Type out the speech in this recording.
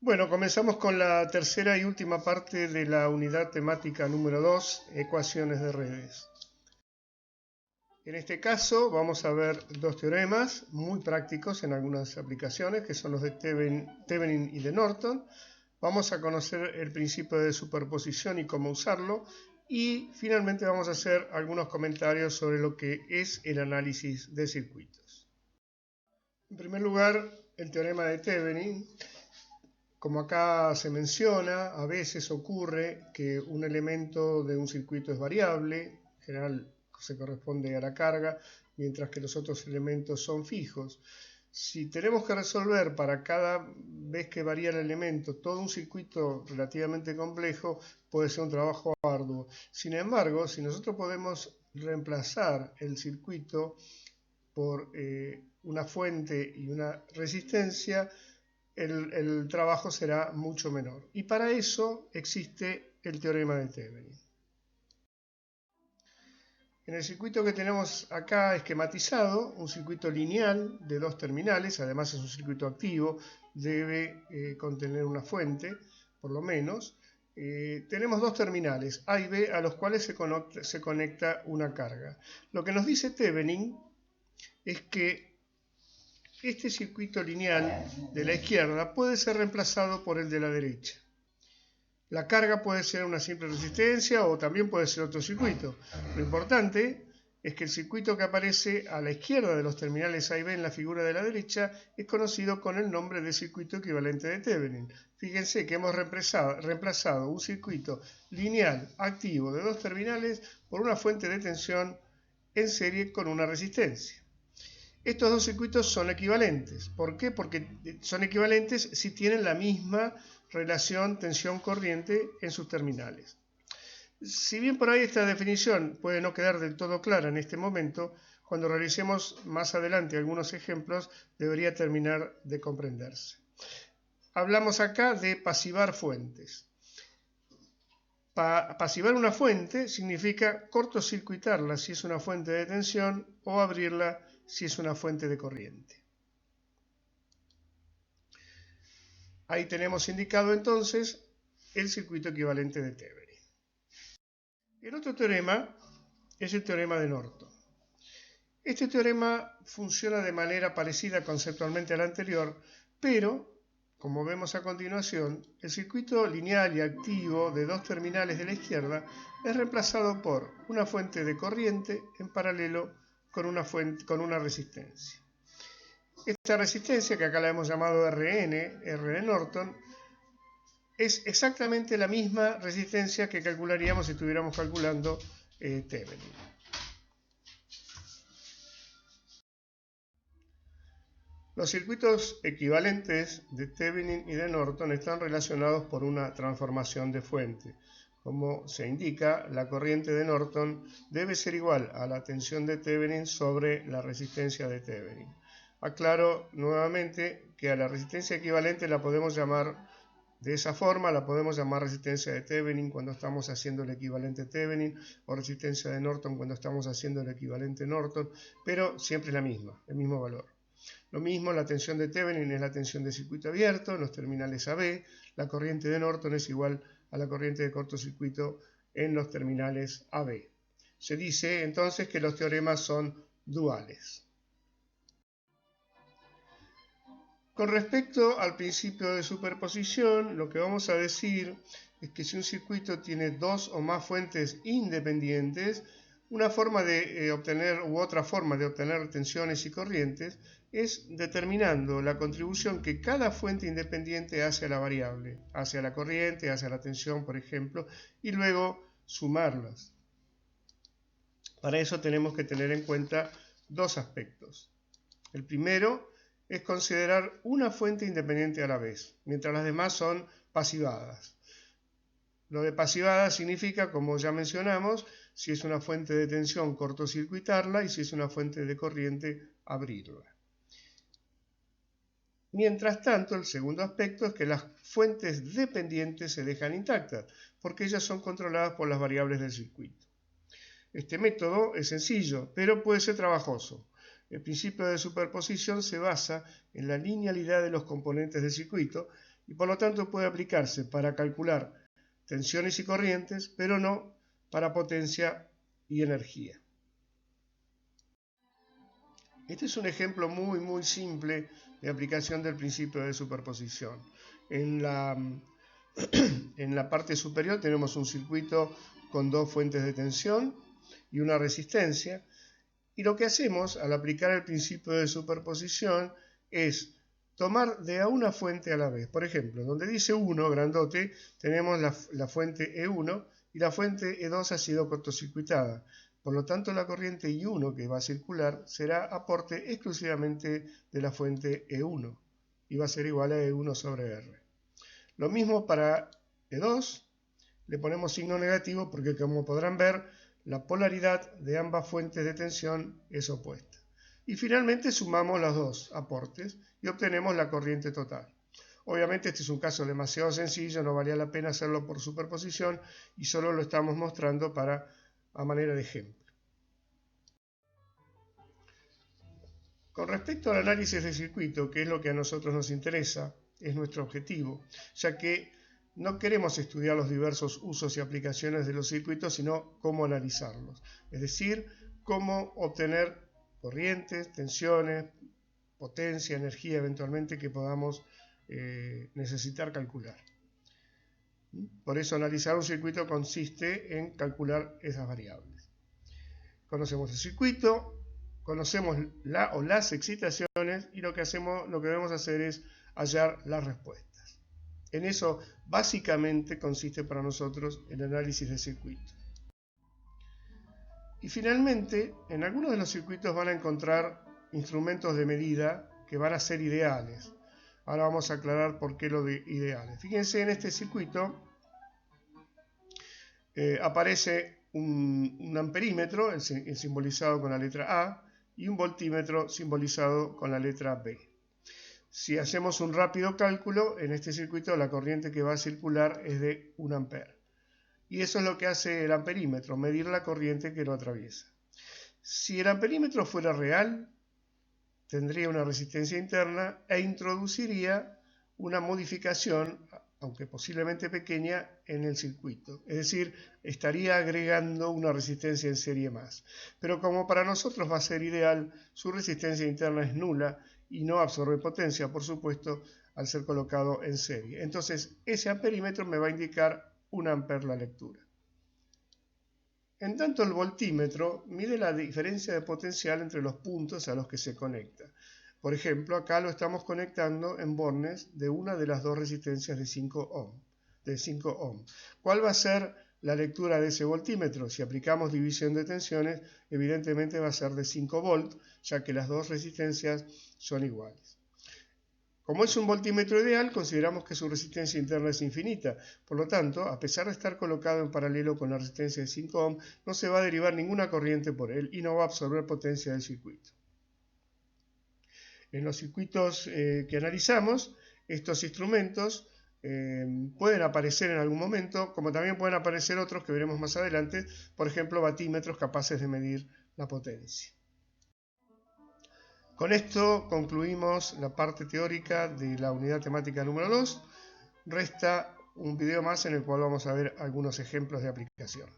Bueno, comenzamos con la tercera y última parte de la unidad temática número 2, ecuaciones de redes. En este caso vamos a ver dos teoremas muy prácticos en algunas aplicaciones, que son los de Thevenin y de Norton. Vamos a conocer el principio de superposición y cómo usarlo. Y finalmente vamos a hacer algunos comentarios sobre lo que es el análisis de circuitos. En primer lugar, el teorema de Thevenin. Como acá se menciona, a veces ocurre que un elemento de un circuito es variable, en general se corresponde a la carga, mientras que los otros elementos son fijos. Si tenemos que resolver para cada vez que varía el elemento todo un circuito relativamente complejo, puede ser un trabajo arduo. Sin embargo, si nosotros podemos reemplazar el circuito por una fuente y una resistencia, el trabajo será mucho menor. Y para eso existe el teorema de Thevenin. En el circuito que tenemos acá esquematizado, un circuito lineal de dos terminales, además es un circuito activo, debe contener una fuente, por lo menos. Tenemos dos terminales, A y B, a los cuales se conecta una carga. Lo que nos dice Thevenin es que este circuito lineal de la izquierda puede ser reemplazado por el de la derecha. La carga puede ser una simple resistencia o también puede ser otro circuito. Lo importante es que el circuito que aparece a la izquierda de los terminales A y B en la figura de la derecha es conocido con el nombre de circuito equivalente de Thevenin. Fíjense que hemos reemplazado un circuito lineal activo de dos terminales por una fuente de tensión en serie con una resistencia. Estos dos circuitos son equivalentes. ¿Por qué? Porque son equivalentes si tienen la misma relación tensión-corriente en sus terminales. Si bien por ahí esta definición puede no quedar del todo clara en este momento, cuando realicemos más adelante algunos ejemplos debería terminar de comprenderse. Hablamos acá de pasivar fuentes. Pasivar una fuente significa cortocircuitarla si es una fuente de tensión o abrirla si es una fuente de corriente. Ahí tenemos indicado entonces el circuito equivalente de Thevenin. El otro teorema es el teorema de Norton. Este teorema funciona de manera parecida conceptualmente al anterior, pero, como vemos a continuación, el circuito lineal y activo de dos terminales de la izquierda es reemplazado por una fuente de corriente en paralelo con una resistencia. Esta resistencia, que acá la hemos llamado RN, R de Norton, es exactamente la misma resistencia que calcularíamos si estuviéramos calculando Thevenin. Los circuitos equivalentes de Thevenin y de Norton están relacionados por una transformación de fuente. Como se indica, la corriente de Norton debe ser igual a la tensión de Thevenin sobre la resistencia de Thevenin. Aclaro nuevamente que a la resistencia equivalente la podemos llamar de esa forma, la podemos llamar resistencia de Thevenin cuando estamos haciendo el equivalente Thevenin, o resistencia de Norton cuando estamos haciendo el equivalente Norton, pero siempre es la misma, el mismo valor. Lo mismo, la tensión de Thevenin es la tensión de circuito abierto en los terminales AB, la corriente de Norton es igual a la corriente de cortocircuito en los terminales AB. Se dice entonces que los teoremas son duales. Con respecto al principio de superposición, lo que vamos a decir es que si un circuito tiene dos o más fuentes independientes, una forma de obtener u otra forma de obtener tensiones y corrientes es determinando la contribución que cada fuente independiente hace a la variable, hacia la corriente, hacia la tensión, por ejemplo, y luego sumarlas. Para eso tenemos que tener en cuenta dos aspectos. El primero es considerar una fuente independiente a la vez, mientras las demás son pasivadas. Lo de pasivada significa, como ya mencionamos, si es una fuente de tensión, cortocircuitarla, y si es una fuente de corriente, abrirla. Mientras tanto, el segundo aspecto es que las fuentes dependientes se dejan intactas, porque ellas son controladas por las variables del circuito. Este método es sencillo, pero puede ser trabajoso. El principio de superposición se basa en la linealidad de los componentes del circuito y por lo tanto puede aplicarse para calcular tensiones y corrientes, pero no para potencia y energía. Este es un ejemplo muy simple de aplicación del principio de superposición. En la parte superior tenemos un circuito con dos fuentes de tensión y una resistencia. Y lo que hacemos al aplicar el principio de superposición es tomar de a una fuente a la vez. Por ejemplo, donde dice 1, grandote, tenemos la fuente E1 y la fuente E2 ha sido cortocircuitada. Por lo tanto, la corriente I1 que va a circular será aporte exclusivamente de la fuente E1 y va a ser igual a E1 sobre R. Lo mismo para E2, le ponemos signo negativo porque, como podrán ver, la polaridad de ambas fuentes de tensión es opuesta. Y finalmente sumamos los dos aportes y obtenemos la corriente total. Obviamente este es un caso demasiado sencillo, no valía la pena hacerlo por superposición y solo lo estamos mostrando a manera de ejemplo. Con respecto al análisis de circuito, que es lo que a nosotros nos interesa, es nuestro objetivo, ya que no queremos estudiar los diversos usos y aplicaciones de los circuitos, sino cómo analizarlos, es decir, cómo obtener corrientes, tensiones, potencia, energía eventualmente que podamos necesitar calcular. Por eso analizar un circuito consiste en calcular esas variables. Conocemos el circuito, conocemos las excitaciones y lo que debemos hacer es hallar las respuestas. En eso básicamente consiste para nosotros el análisis de circuito. Y finalmente, en algunos de los circuitos van a encontrar instrumentos de medida que van a ser ideales. Ahora vamos a aclarar por qué lo de ideales. Fíjense, en este circuito aparece un amperímetro, el simbolizado con la letra A, y un voltímetro simbolizado con la letra B. Si hacemos un rápido cálculo, en este circuito la corriente que va a circular es de 1 ampere. Y eso es lo que hace el amperímetro, medir la corriente que lo atraviesa. Si el amperímetro fuera real, tendría una resistencia interna e introduciría una modificación, aunque posiblemente pequeña, en el circuito. Es decir, estaría agregando una resistencia en serie más. Pero como para nosotros va a ser ideal, su resistencia interna es nula y no absorbe potencia, por supuesto, al ser colocado en serie. Entonces, ese amperímetro me va a indicar 1 ampere la lectura. En tanto, el voltímetro mide la diferencia de potencial entre los puntos a los que se conecta. Por ejemplo, acá lo estamos conectando en bornes de una de las dos resistencias de 5 ohm. ¿Cuál va a ser la lectura de ese voltímetro? Si aplicamos división de tensiones, evidentemente va a ser de 5 volt, ya que las dos resistencias son iguales. Como es un voltímetro ideal, consideramos que su resistencia interna es infinita. Por lo tanto, a pesar de estar colocado en paralelo con la resistencia de 5 ohm, no se va a derivar ninguna corriente por él y no va a absorber potencia del circuito. En los circuitos que analizamos, estos instrumentos pueden aparecer en algún momento, como también pueden aparecer otros que veremos más adelante, por ejemplo, batímetros capaces de medir la potencia. Con esto concluimos la parte teórica de la unidad temática número 2. Resta un video más en el cual vamos a ver algunos ejemplos de aplicación.